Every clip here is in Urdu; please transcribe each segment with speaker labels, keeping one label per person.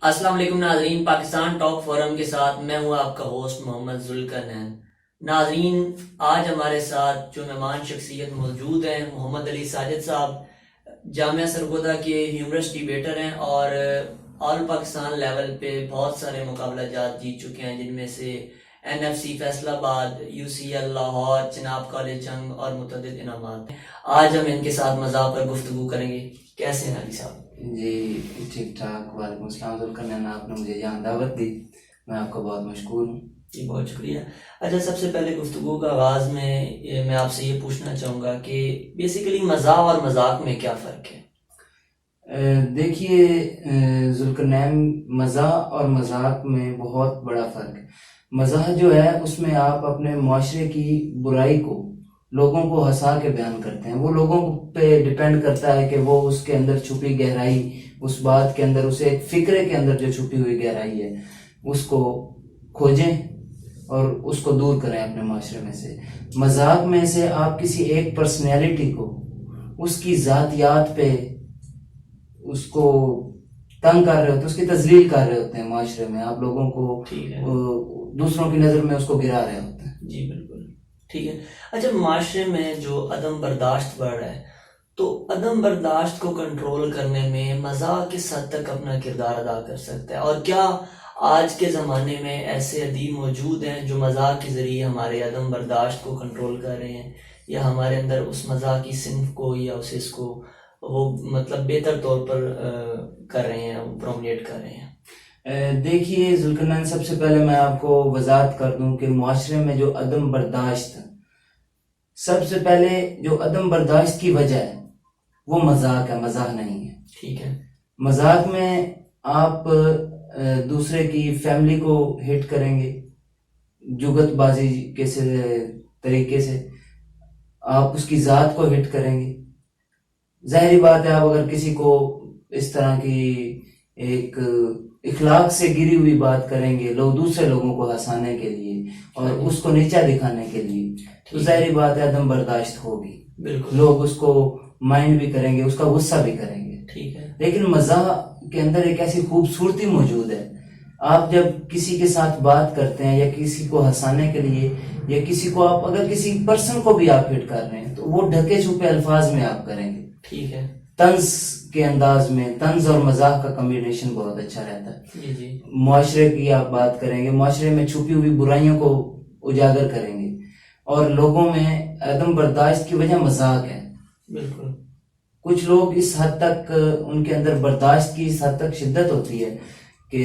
Speaker 1: السلام علیکم ناظرین، پاکستان ٹاک فورم کے ساتھ میں ہوں آپ کا ہوسٹ محمد ذوالقرنین۔ ناظرین، آج ہمارے ساتھ جو مہمان شخصیت موجود ہیں، محمد علی ساجد صاحب جامعہ سرگودا کے ہیومرس ڈیبیٹر ہیں اور آل پاکستان لیول پہ بہت سارے مقابلہ جات جیت چکے ہیں، جن میں سے NFC فیصل آباد، UCL لاہور، چناب کالج جنگ اور متعدد انعامات۔ آج ہم ان کے ساتھ مذاق پر گفتگو کریں گے۔ کیسے ہیں علی صاحب؟
Speaker 2: جی ٹھیک ٹھاک، وعلیکم السلام ذوالقرنین، آپ نے مجھے یہاں دعوت دی، میں آپ کا بہت مشکور ہوں۔
Speaker 1: جی بہت شکریہ۔ اچھا، سب سے پہلے گفتگو کا آغاز میں آپ سے یہ پوچھنا چاہوں گا کہ بیسیکلی مزاح اور مذاق میں کیا فرق ہے؟
Speaker 2: دیکھیے ذوالقرنین، مزاح اور مذاق میں بہت بڑا فرق ہے۔ مزاح جو ہے اس میں آپ اپنے معاشرے کی برائی کو لوگوں کو ہنسا کے بیان کرتے ہیں، وہ لوگوں پہ ڈیپینڈ کرتا ہے کہ وہ اس کے اندر چھپی گہرائی، اس بات کے اندر، اسے ایک فکرے کے اندر جو چھپی ہوئی گہرائی ہے اس کو کھوجیں اور اس کو دور کریں اپنے معاشرے میں سے۔ مذاق میں سے آپ کسی ایک پرسنالٹی کو، اس کی ذاتیات پہ اس کو تنگ کر رہے ہوتے ہیں، اس کی تذلیل کر رہے ہوتے ہیں، معاشرے میں آپ لوگوں کو دوسروں کی نظر میں اس کو گرا رہے ہوتے ہیں۔
Speaker 1: جی بالکل ٹھیک ہے۔ اچھا، معاشرے میں جو عدم برداشت بڑھ رہا ہے، تو عدم برداشت کو کنٹرول کرنے میں مزاح کس حد تک اپنا کردار ادا کر سکتا ہے، اور کیا آج کے زمانے میں ایسے ادیب موجود ہیں جو مزاح کے ذریعے ہمارے عدم برداشت کو کنٹرول کر رہے ہیں، یا ہمارے اندر اس مزاح کی صنف کو یا اس کو وہ مطلب بہتر طور پر کر رہے ہیں، پرومولیٹ کر رہے ہیں؟
Speaker 2: دیکھیے ذوالقرنین، سب سے پہلے میں آپ کو وضاحت کر دوں کہ معاشرے میں جو عدم برداشت، سب سے پہلے جو عدم برداشت کی وجہ ہے وہ مذاق ہے، مزاح نہیں ہے۔
Speaker 1: ٹھیک ہے۔
Speaker 2: مذاق میں آپ دوسرے کی فیملی کو ہٹ کریں گے، جگت بازی کے طریقے سے آپ اس کی ذات کو ہٹ کریں گے۔ ظاہری بات ہے، آپ اگر کسی کو اس طرح کی ایک اخلاق سے گری ہوئی بات کریں گے لوگ دوسرے لوگوں کو ہنسانے کے لیے اور اس کو نیچا دکھانے کے لیے، تو ظاہری بات ہے عدم برداشت ہوگی، لوگ اس کو مائنڈ بھی کریں گے، اس کا غصہ بھی کریں گے۔
Speaker 1: ٹھیک ہے۔
Speaker 2: لیکن مزاح کے اندر ایک ایسی خوبصورتی موجود ہے، آپ جب کسی کے ساتھ بات کرتے ہیں یا کسی کو ہنسانے کے لیے، یا کسی کو آپ اگر کسی پرسن کو بھی آپ ہٹ کر رہے ہیں تو وہ ڈھکے چھپے الفاظ میں آپ کریں گے۔
Speaker 1: ٹھیک ہے۔
Speaker 2: طنز کے انداز میں، طنز اور مزاح کا کمبینیشن بہت اچھا رہتا ہے۔
Speaker 1: جی جی۔
Speaker 2: معاشرے کی آپ بات کریں گے، معاشرے میں چھپی ہوئی برائیوں کو اجاگر کریں گے، اور لوگوں میں عدم برداشت کی وجہ مذاق ہے۔
Speaker 1: بالکل۔
Speaker 2: کچھ لوگ اس حد تک، ان کے اندر برداشت کی اس حد تک شدت ہوتی ہے کہ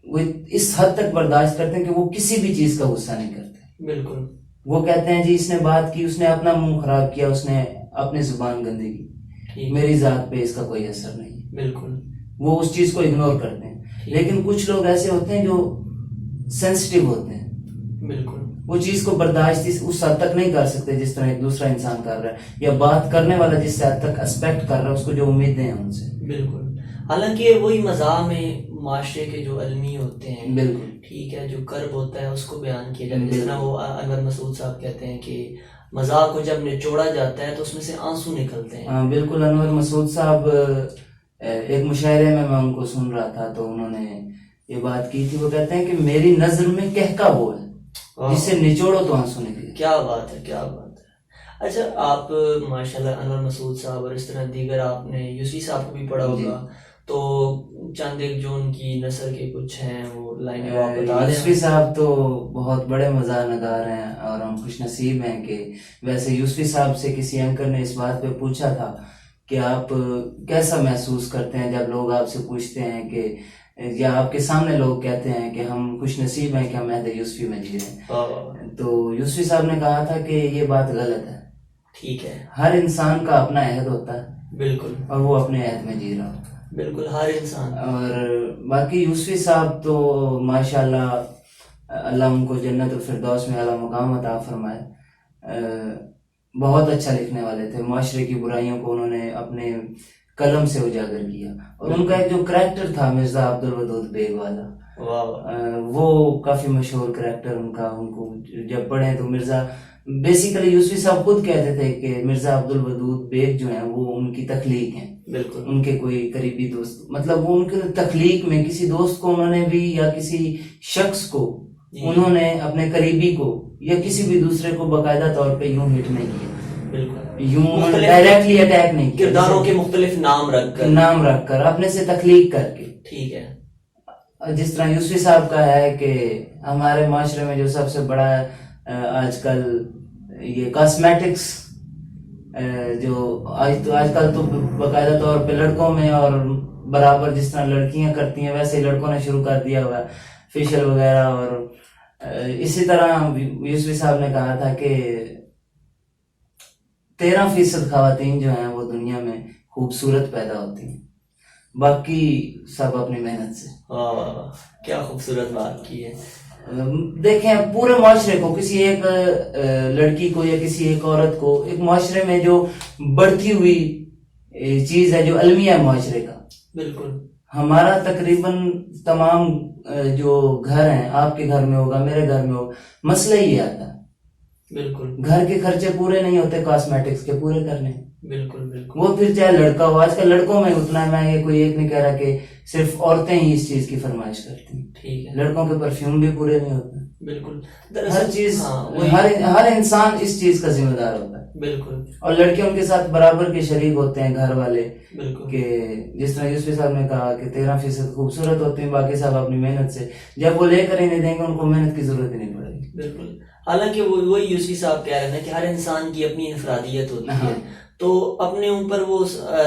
Speaker 2: وہ اس حد تک برداشت کرتے ہیں کہ وہ کسی بھی چیز کا غصہ نہیں کرتے۔
Speaker 1: بالکل۔
Speaker 2: وہ کہتے ہیں جی اس نے بات کی، اس نے اپنا منہ خراب کیا، اس نے اپنی زبان گندی کی، میری ذات پہ اس کا کوئی اثر نہیں۔
Speaker 1: بالکل۔
Speaker 2: وہ اس چیز کو اگنور کرتے ہیں۔ لیکن کچھ لوگ ایسے ہوتے ہیں جو سینسٹیو ہوتے ہیں،
Speaker 1: بالکل،
Speaker 2: وہ چیز کو برداشت اس حد تک نہیں کر سکتے جس طرح ایک دوسرا انسان کر رہا ہے، یا بات کرنے والا جس حد تک ایکسپیکٹ کر رہا ہے، اس کو جو امیدیں ہیں ان سے۔
Speaker 1: بالکل۔ حالانکہ وہی مزاح میں معاشرے کے جو علمی ہوتے ہیں،
Speaker 2: بالکل
Speaker 1: ٹھیک ہے، جو کرب ہوتا ہے اس کو بیان کیا جاتا ہے۔ جس طرح وہ انور مسعود صاحب کہتے ہیں کہ مزاح کو جب نچوڑا جاتا ہے تو اس میں سے آنسو نکلتے ہیں۔
Speaker 2: ہاں بالکل، انور مسعود صاحب ایک مشاعرے میں ان کو سن رہا تھا تو انہوں نے یہ بات کی تھی، وہ کہتے ہیں کہ میری نظر میں کہکا وہ ہے جسے نچوڑو تو آنسو نکلے۔
Speaker 1: کیا بات ہے، کیا بات ہے۔ اچھا، آپ ماشاءاللہ انور مسعود صاحب اور اس طرح دیگر، آپ نے یوسفی صاحب کو بھی پڑھا ہوگا، تو چند ایک جو ان کی نثر کے کچھ ہیں وہ لائنیں آپ بتا دیں۔
Speaker 2: یوسفی صاحب تو بہت بڑے مزاح نگار ہیں، اور ہم خوش نصیب ہیں کہ ویسے یوسفی صاحب سے کسی اینکر نے اس بات پہ پوچھا تھا کہ آپ کیسا محسوس کرتے ہیں جب لوگ آپ سے پوچھتے ہیں کہ، یا آپ کے سامنے لوگ کہتے ہیں کہ ہم خوش نصیب ہیں کہ ہم عہد یوسفی میں جی رہے ہیں، تو یوسفی صاحب نے کہا تھا کہ یہ بات غلط ہے۔
Speaker 1: ٹھیک ہے۔
Speaker 2: ہر انسان کا اپنا عہد ہوتا ہے،
Speaker 1: بالکل،
Speaker 2: اور وہ اپنے عہد میں جی رہا ہوتا ہے۔
Speaker 1: بالکل، ہر انسان۔
Speaker 2: اور باقی یوسفی صاحب تو ماشاءاللہ اللہ ان کو جنت الفردوس میں اعلیٰ مقام عطا فرمائے، بہت اچھا لکھنے والے تھے، معاشرے کی برائیوں کو انہوں نے اپنے قلم سے اجاگر کیا، اور ان کا ایک جو کریکٹر تھا مرزا عبدالودود بیگ والا، وہ کافی مشہور کریکٹر ان کا، ان کو جب پڑھیں تو مرزا بیسیکلی یوسفی صاحب خود کہتے تھے کہ مرزا عبد الودود بیگ جو ہیں وہ ان کی تخلیق ہیں،
Speaker 1: بالکل
Speaker 2: ان کے کوئی قریبی دوست، مطلب وہ ان کے تخلیق میں کسی دوست کو انہوں نے بھی یا کسی شخص کو انہوں نے اپنے قریبی کو یا کسی بھی دوسرے کو باقاعدہ طور پہ یوں ہٹ نہیں کیا،
Speaker 1: بالکل
Speaker 2: یوں ڈائریکٹلی اٹیک نہیں کیا،
Speaker 1: کرداروں کے مختلف نام رکھ کر
Speaker 2: اپنے سے تخلیق کر کے.
Speaker 1: ٹھیک ہے.
Speaker 2: جس طرح یوسفی صاحب کا ہے کہ ہمارے معاشرے میں جو سب سے بڑا آج کل یہ کاسمیٹکس جو آج کل تو باقاعدہ طور پہ لڑکوں میں اور برابر جس طرح لڑکیاں کرتی ہیں ویسے ہی لڑکوں نے شروع کر دیا ہوا فیشل وغیرہ. اور اسی طرح یوسفی صاحب نے کہا تھا کہ 13% خواتین جو ہیں وہ دنیا میں خوبصورت پیدا ہوتی ہیں، باقی سب اپنی محنت سے.
Speaker 1: کیا خوبصورت بات کی ہے.
Speaker 2: دیکھیں پورے معاشرے کو، کسی ایک لڑکی کو یا کسی ایک عورت کو، ایک معاشرے میں جو بڑھتی ہوئی چیز ہے جو المیہ ہے معاشرے کا،
Speaker 1: بالکل
Speaker 2: ہمارا تقریباً تمام جو گھر ہیں، آپ کے گھر میں ہوگا، میرے گھر میں ہوگا، مسئلہ ہی آتا ہے.
Speaker 1: بالکل
Speaker 2: گھر کے خرچے پورے نہیں ہوتے کاسمیٹکس کے پورے کرنے.
Speaker 1: بالکل بالکل
Speaker 2: وہ پھر چاہے لڑکا ہو، آج کل لڑکوں میں اتنا ہے، میں یہ کوئی ایک نہیں کہہ رہا کہ صرف عورتیں ہی اس چیز کی فرمائش کرتی ہیں.
Speaker 1: ٹھیک ہے.
Speaker 2: لڑکوں کے پرفیوم بھی پورے نہیں ہوتے.
Speaker 1: بالکل
Speaker 2: ہر چیز ہر انسان اس چیز کا ذمہ دار ہوتا ہے.
Speaker 1: بالکل.
Speaker 2: اور لڑکے ان کے ساتھ برابر کے شریک ہوتے ہیں گھر والے.
Speaker 1: بالکل.
Speaker 2: کہ جس طرح یوسفی صاحب نے کہا کہ 13% خوبصورت ہوتے ہیں، باقی صاحب اپنی محنت سے، جب وہ لے کر ہی نہیں دیں گے ان کو محنت کی ضرورت ہی نہیں پڑے گی.
Speaker 1: بالکل. حالانکہ وہی یوسفی صاحب کہہ رہے ہیں کہ ہر انسان کی اپنی انفرادیت ہوتی ہے، تو اپنے اوپر وہ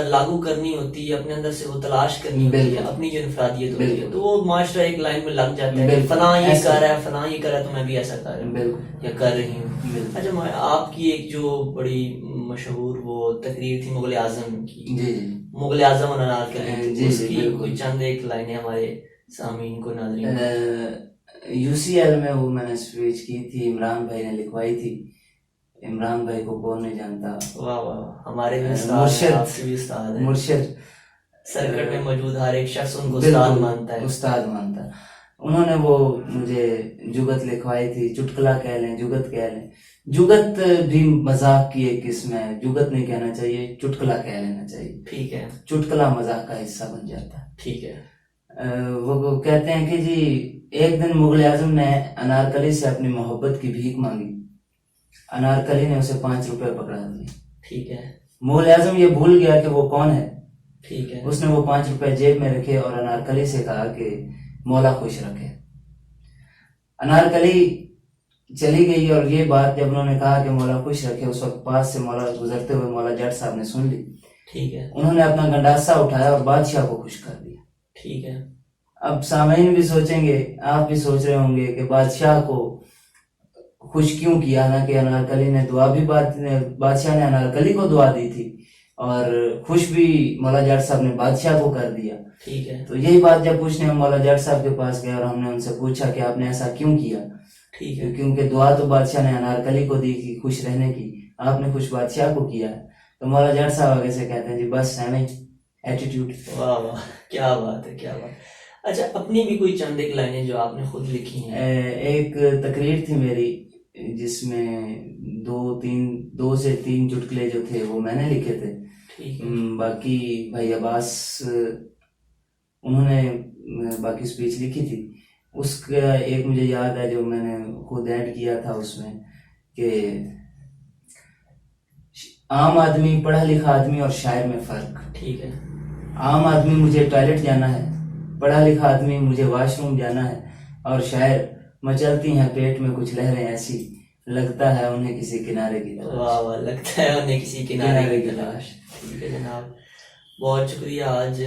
Speaker 1: لاگو کرنی ہوتی ہے، اپنے اندر سے وہ تلاش کرنی ہوتی ہے اپنی جو انفرادیت ہوتی ہے، تو وہ معاشرہ ایک لائن میں لگ جاتا ہے کہ فلاں یہ کر رہا ہے، فلاں یہ کر رہا ہے تو میں بھی ایسا کر رہا ہوں یا کر رہی ہوں. اچھا، آپ کی ایک جو بڑی مشہور وہ تقریر تھی مغل اعظم کی، مغل اعظم اور انارکلی، اس کی کوئی چند ایک لائنیں ہمارے سامعین کو، ناظرین.
Speaker 2: UCL میں وہ میں نے اسپیچ کی تھی، عمران بھائی نے لکھوائی تھی. عمران بھائی کو کون نہیں جانتا،
Speaker 1: واہ واہ، ہمارے بھی استاد ہیں،
Speaker 2: مرشد
Speaker 1: سرکٹ میں موجود ہر ایک شخص ان کو استاد مانتا ہے.
Speaker 2: استاد مانتا ہے. انہوں نے وہ مجھے جگت لکھوائی تھی، چٹکلا کہہ لیں، جگت کہہ لیں. جگت بھی مذاق کی ایک قسم ہے، جگت نہیں کہنا چاہیے، چٹکلا کہہ لینا چاہیے. ٹھیک ہے. چٹکلا مذاق کا حصہ بن جاتا ہے.
Speaker 1: ٹھیک ہے.
Speaker 2: وہ کہتے ہیں کہ جی ایک دن مغل اعظم نے انارکلی سے اپنی محبت کی بھیک مانگی، انارکلی نے اسے 5 روپے پکڑا دیے.
Speaker 1: ٹھیک ہے.
Speaker 2: مغل اعظم یہ بھول گیا کہ وہ کون ہے.
Speaker 1: ٹھیک ہے.
Speaker 2: اس نے وہ 5 روپے جیب میں رکھے اور انارکلی سے کہا کہ مولا خوش رکھے. انارکلی چلی گئی اور یہ بات جب انہوں نے کہا کہ مولا خوش رکھے، اس وقت پاس سے مولا گزرتے ہوئے مولا جٹ صاحب نے سن لی.
Speaker 1: ٹھیک ہے.
Speaker 2: انہوں نے اپنا گنڈاسا اٹھایا اور بادشاہ کو خوش کر دیا.
Speaker 1: ٹھیک ہے.
Speaker 2: اب سامعین بھی سوچیں گے، آپ بھی سوچ رہے ہوں گے کہ بادشاہ کو خوش کیوں کیا، حالانکہ انارکلی نے دعا بھی بادشاہ نے انارکلی کو دعا دی تھی اور خوش بھی مولا جٹ صاحب نے بادشاہ کو کر دیا. ٹھیک ہے. تو یہی بات جب پوچھنے ہم مولا جٹ صاحب کے پاس گئے اور ہم نے ان سے پوچھا کہ آپ نے ایسا کیوں کیا. ٹھیک ہے. کیونکہ دعا تو بادشاہ نے انارکلی کو دی کہ خوش رہنے کی، آپ نے خوش بادشاہ کو کیا ہے. تو مولا جٹ صاحب آگے سے کہتے ہیں جی بس سیمج ایٹیٹیوڈ. واہ واہ، کیا بات ہے، کیا بات.
Speaker 1: اچھا، اپنی بھی کوئی چند ایک لائنیں جو آپ نے خود لکھی ہیں.
Speaker 2: ایک تقریر تھی میری جس میں 2 سے 3 چٹکلے جو تھے وہ میں نے لکھے تھے. باقی بھائی عباس انہوں نے باقی اسپیچ لکھی تھی. اس کا ایک مجھے یاد ہے جو میں نے خود ایڈ کیا تھا اس میں کہ عام آدمی، پڑھا لکھا آدمی اور شاعر میں فرق. ٹھیک ہے. عام آدمی مجھے ٹوائلٹ جانا ہے، پڑھا لکھا آدمی مجھے واش روم جانا ہے، اور شاعر مچلتی ہیں پیٹ میں کچھ لہریں ایسی، لگتا ہے انہیں کسی کنارے کی تلاش.
Speaker 1: واہ واہ، لگتا ہے انہیں کسی کنارے کی تلاش. ٹھیک ہے جناب، بہت شکریہ. آج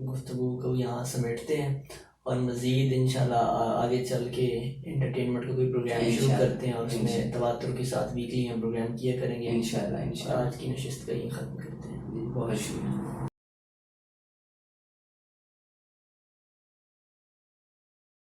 Speaker 1: گفتگو کو یہاں سمیٹتے ہیں اور مزید انشاءاللہ آگے چل کے انٹرٹینمنٹ کا کوئی پروگرام شروع کرتے ہیں اور اس میں تواتر کے ساتھ ویکلی ہم پروگرام کیا کریں گے انشاءاللہ. آج کی نشست کا یہ ختم کرتے ہیں. بہت شکریہ.